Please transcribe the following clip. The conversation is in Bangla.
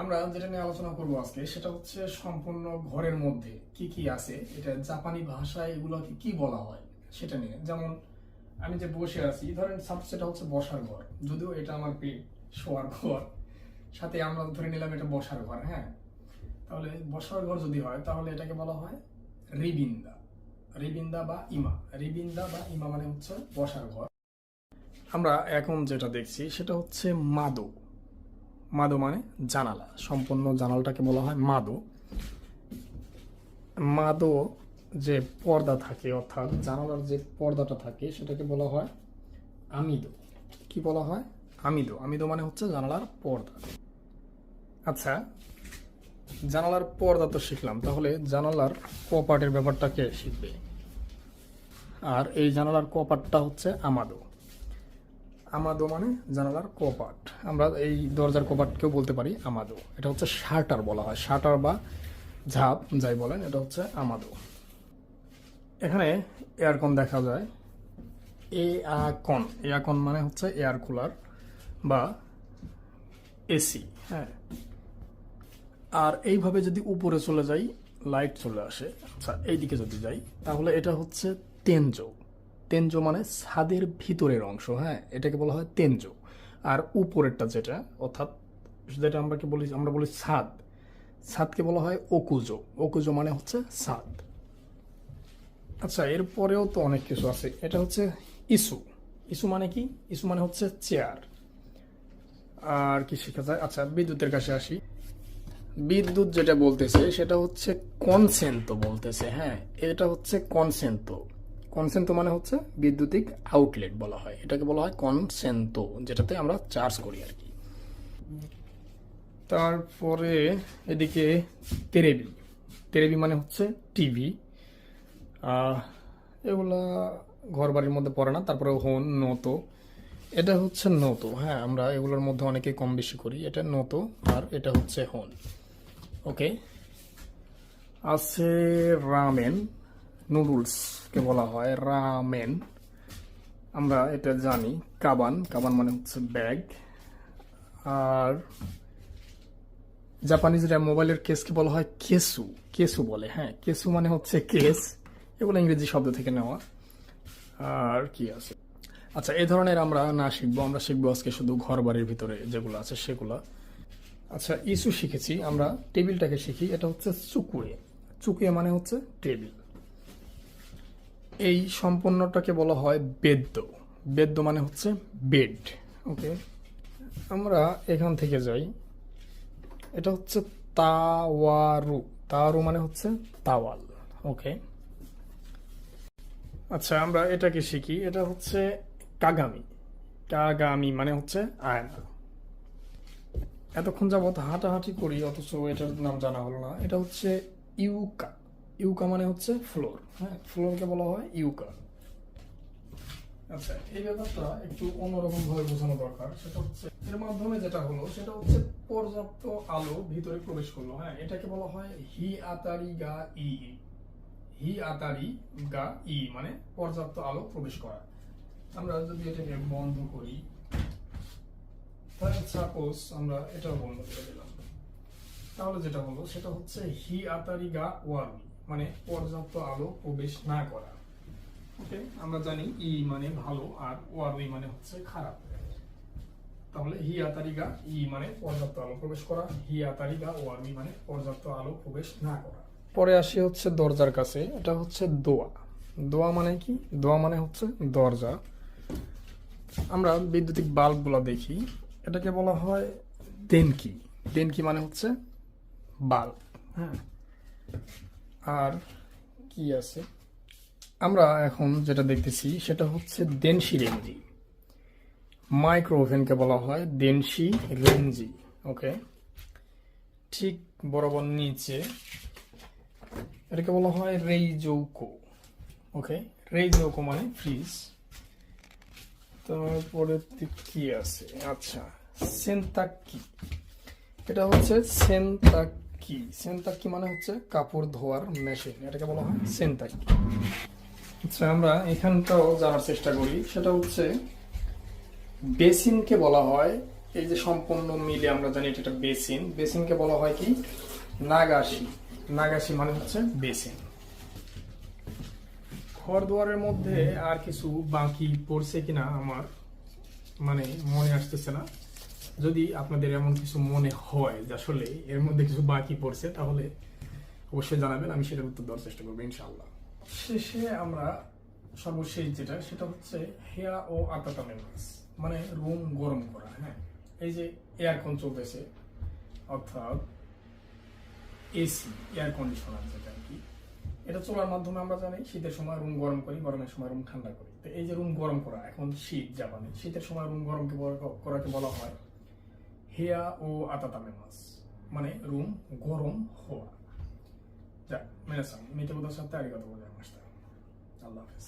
আমরা যেটা নিয়ে আলোচনা করব আজকে সেটা হচ্ছে সম্পূর্ণ ঘরের মধ্যে কি কি আছে, এটা জাপানি ভাষায় এগুলোকে কি বলা হয় সেটা নিয়ে। যেমন আমি যে বসে আছি, ধরেন সেটা হচ্ছে বসার ঘর, যদিও এটা আমার পেট, শোয়ার ঘর, সাথে আমরা ধরে নিলাম এটা বসার ঘর। হ্যাঁ, তাহলে বসার ঘর যদি হয় তাহলে এটাকে বলা হয় রিবিন্দা। রিবিন্দা বা ইমা, রিবিন্দা বা ইমা মানে হচ্ছে বসার ঘর। আমরা এখন যেটা দেখছি সেটা হচ্ছে মাদো। মাদো মানে জানালা, সম্পূর্ণ জানালাটাকে বলা হয় মাদো। মাদো যে পর্দা থাকে, অর্থাৎ জানালার যে পর্দাটা থাকে সেটাকে বলা হয় আমিদো। কি বলা হয়? আমিদো। আমিদো মানে হচ্ছে জানালার পর্দা। আচ্ছা, জানালার পর্দা তো শিখলাম, তাহলে জানালার কপাটের ব্যাপারটাকে শিখবে। আর এই জানালার কপাটটা হচ্ছে আমাদো। আমাদো মানে জানালার কপাট। আমরা এই দরজার কপাটকেও বলতে পারি আমাদো। এটা হচ্ছে শাটার বলা হয়, শাটার বা ঝাপ যাই বলেন, এটা হচ্ছে আমাদো। এখানে এয়ারকন দেখা যায়। এয়ারকন মানে হচ্ছে এয়ার কুলার বা এসি। হ্যাঁ, আর এইভাবে যদি উপরে চলে যাই লাইট চলে আসে। আচ্ছা, এইদিকে যদি যাই তাহলে এটা হচ্ছে তেনজো। তেনজো মানে ছাদের ভিতরের অংশ। হ্যাঁ, এটাকে বলা হয় তেনজো। আর উপরেরটা যেটা, অর্থাৎ যেটা আমরা বলি ছাদ, ছাদকে বলা হয় ওকুজো। ওকুজো মানে হচ্ছে ছাদ। আচ্ছা, এরপরেও তো অনেক কিছু আছে। এটা হচ্ছে ইস্যু। ইস্যু মানে কি? ইস্যু মানে হচ্ছে চেয়ার। আর কি শেখা যায়? আচ্ছা, বিদ্যুতের কাছে আসি। বিদ্যুৎ যেটা বলতেছে সেটা হচ্ছে কনসেন্তো বলতেছে। হ্যাঁ, এটা হচ্ছে কনসেন্তো। কনসেন্তো মানে হচ্ছে বিদ্যুতিক আউটলেট বলা হয়, এটাকে বলা হয় কনসেন্তো, যেটাতে আমরা চার্জ করি আর কি। তারপরে এদিকে তেরেবি। তেরেবি মানে হচ্ছে টিভি। এগুলা ঘর বাড়ির মধ্যে পড়ে না। তারপরে হোন, নতো। এটা হচ্ছে নতো। হ্যাঁ, আমরা এগুলোর মধ্যে অনেকে কম বেশি করি। এটা নতো আর এটা হচ্ছে হোন। ওকে। আছে রামেন, নুডলসকে বলা হয় রামেন, আমরা এটা জানি। কাবান, কাবান মানে হচ্ছে ব্যাগ। আর জাপানিজরা মোবাইলের কেসকে বলা হয় কেসু। কেসু বলে। হ্যাঁ, কেসু মানে হচ্ছে কেস। এগুলো ইংরেজি শব্দ থেকে নেওয়া। আর কি আছে? আচ্ছা, এই ধরনের আমরা না শিখবো, আমরা শিখবো আজকে শুধু ঘর বাড়ির ভিতরে যেগুলো আছে সেগুলা। আচ্ছা, ইস্যু শিখেছি, আমরা টেবিলটাকে শিখি। এটা হচ্ছে চুকুয়ে। চুকুয়ে মানে হচ্ছে টেবিল। এই সম্পূর্ণটাকে বলা হয় বেদ্য। বেদ্য মানে হচ্ছে বেড। ওকে, আমরা এখান থেকে যাই। এটা হচ্ছে তাওয়ারু। তাওয়ারু মানে হচ্ছে তাওয়াল। ওকে। আচ্ছা, আমরা এটাকে শিখি। এটা হচ্ছে কাগামি। কাগামি মানে হচ্ছে আয়না। এতক্ষণ যাবত হাঁটাহাঁটি করি অথচ এটার নাম জানা হলো না। এটা হচ্ছে ইউকা। ইউকা মানে হচ্ছে ফ্লোর। হ্যাঁ, ফ্লোরকে বলা হয় ইউকা। আচ্ছা, এই ব্যাপারটা একটু অন্যরকম ভাবে বোঝানো দরকার। সেটা হচ্ছে এর মাধ্যমে যেটা হলো সেটা হচ্ছে পর্যাপ্ত আলো ভিতরে প্রবেশ করলো। হ্যাঁ, এটাকে বলা হয় হি আতারি গা ই। হি আতারি গা ই মানে পর্যাপ্ত আলো প্রবেশ করা। আমরা যদি এটাকে বন্ধ করি, তাহলে সাপোজ আমরা এটাও বন্ধ করে দিলাম, তাহলে যেটা হলো সেটা হচ্ছে হি আতারি গা ওয়ামি মানে পর্যাপ্ত আলো প্রবেশ না করা। ওকে, আমরা জানি ই মানে ভালো আর ওয়ারুই মানে হচ্ছে খারাপ। তাহলে হি আতারিগা ই মানে পর্যাপ্ত আলো প্রবেশ করা, হি আতারিগা ওয়ারুই মানে পর্যাপ্ত আলো প্রবেশ না করা। পরে আসি হচ্ছে দরজার কাছে। এটা হচ্ছে দোয়া। দোয়া মানে কি? দোয়া মানে হচ্ছে দরজা। আমরা বৈদ্যুতিক বাল্বগুলো দেখি, এটাকে বলা হয় দেনকি। দেনকি মানে হচ্ছে বাল্ব। হ্যাঁ, আর কি আছে? আমরা এখন যেটা দেখতেছি সেটা হচ্ছে দেনশি রেঞ্জি। মাইক্রো ওভেনকে বলা হয় দেনশি রেঞ্জি। ওকে, ঠিক বরাবর নিচে এটাকে বলা হয় রেইজৌকো। ওকে, রেইজৌকো মানে ফ্রিজ। তারপরে কি আছে? আচ্ছা, সেন্তাক্কি। এটা হচ্ছে সেন্তাক্কি। সেন্তাক্কি মানে হচ্ছে কাপড় ধোয়ার মেশিন, এটাকে বলা হয় সেন্তাক্কি। আচ্ছা, আমরা এখানটাও জানার চেষ্টা করি। সেটা হচ্ছে বেসিনকে বলা হয় এই যে সম্পূর্ণ মিলে আমরা জানি এটা একটা বেসিন। বেসিনকে বলা হয় কি নাগাশি। নাগাশি মানে হচ্ছে বেসিন। ঘর দুয়ারের মধ্যে আর কিছু বাকি পড়ছে কিনা আমার মানে মনে আসতেছে না। যদি আপনাদের এমন কিছু মনে হয় যে আসলে এর মধ্যে কিছু বাকি পড়ছে তাহলে অবশ্যই জানাবেন, আমি সেটার উত্তর দেওয়ার চেষ্টা করবো ইনশাআল্লাহ। শেষে আমরা সর্বশেষ যেটা সেটা হচ্ছে হেয়া ও আতাতামেমাস, মানে রুম গরম করা। হ্যাঁ, এই যে এয়ারকন চলতেছে অর্থাৎ এসি, এয়ার কন্ডিশনার যেটা আর কি, এটা চলার মাধ্যমে আমরা জানি শীতের সময় রুম গরম করি, গরমের সময় রুম ঠান্ডা করি। তো এই যে রুম গরম করা, এখন শীত জাপানে, শীতের সময় রুম করাকে বলা হয় হেয়া ও আতাতামেমাস, মানে রুম গরম হওয়া। যা মেনে সাথে আরিগাতো গোজাইমাশিতা। আল্লাহ হাফেজ।